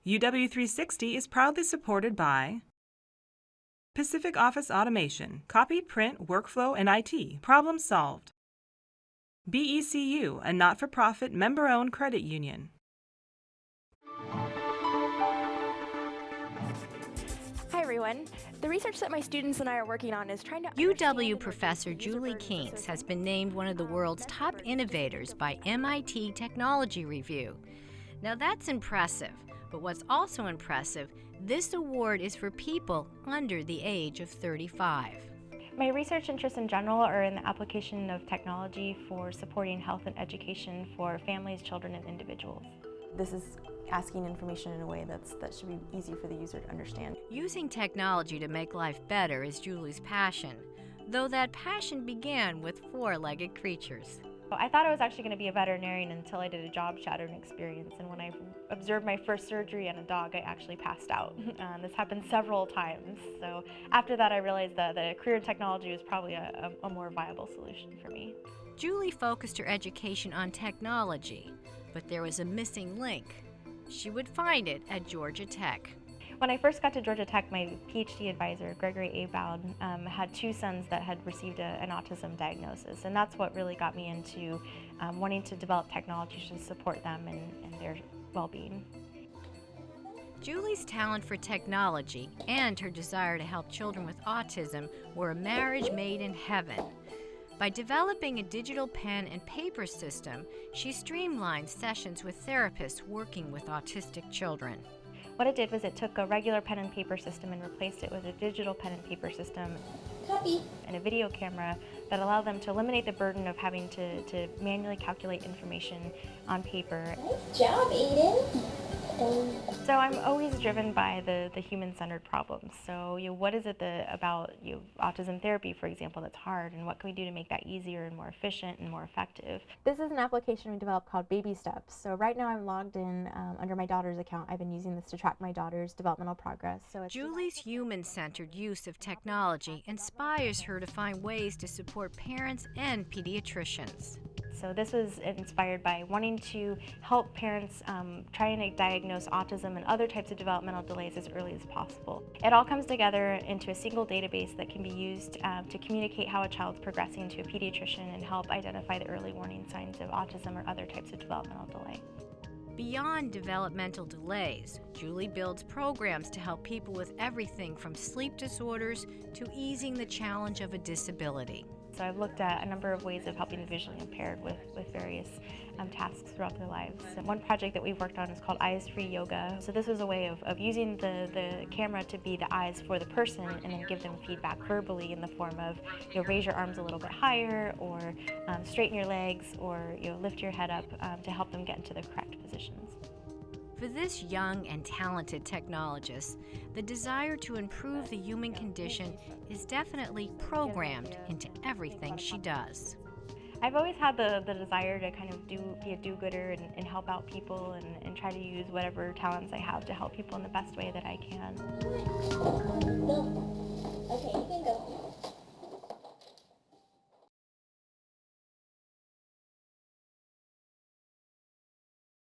UW360 is proudly supported by Pacific Office Automation, Copy, Print, Workflow, and IT. Problem solved. BECU, a not-for-profit member-owned credit union. Hi everyone. The research that my students and I are working on is trying to UW professor Julie Kientz has been named one of the world's top innovators by MIT Technology Review. Now that's impressive, but what's also impressive, this award is for people under the age of 35. My research interests in general are in the application of technology for supporting health and education for families, children, and individuals. This is asking information in a way that should be easy for the user to understand. Using technology to make life better is Julie's passion, though that passion began with four-legged creatures. I thought I was actually going to be a veterinarian until I did a job shadowing experience, and when I observed my first surgery on a dog, I actually passed out. This happened several times, so after that I realized that a career in technology was probably a more viable solution for me. Julie focused her education on technology, but there was a missing link. She would find it at Georgia Tech. When I first got to Georgia Tech, my PhD advisor, Gregory Abowd, had two sons that had received an autism diagnosis, and that's what really got me into wanting to develop technology to support them and their well-being. Julie's talent for technology and her desire to help children with autism were a marriage made in heaven. By developing a digital pen and paper system, she streamlined sessions with therapists working with autistic children. What it did was it took a regular pen and paper system and replaced it with a digital pen and paper system. Copy. And a video camera that allowed them to eliminate the burden of having to manually calculate information on paper. Nice job, Aiden. So I'm always driven by the human-centered problems. So what is it about autism therapy, for example, that's hard, and what can we do to make that easier and more efficient and more effective? This is an application we developed called Baby Steps. So right now I'm logged in under my daughter's account. I've been using this to track my daughter's developmental progress. So Julie's human-centered use of technology inspires her to find ways to support parents and pediatricians. So this was inspired by wanting to help parents trying to diagnose autism and other types of developmental delays as early as possible. It all comes together into a single database that can be used to communicate how a child's progressing to a pediatrician and help identify the early warning signs of autism or other types of developmental delay. Beyond developmental delays, Julie builds programs to help people with everything from sleep disorders to easing the challenge of a disability. So I've looked at a number of ways of helping the visually impaired with various tasks throughout their lives. And one project that we've worked on is called Eyes-Free Yoga. So this was a way of using the camera to be the eyes for the person and then give them feedback verbally in the form of raise your arms a little bit higher, or straighten your legs, or lift your head up to help them get into the correct positions. For this young and talented technologist, the desire to improve the human condition is definitely programmed into everything she does. I've always had the desire to kind of be a do-gooder and help out people and try to use whatever talents I have to help people in the best way that I can. Okay,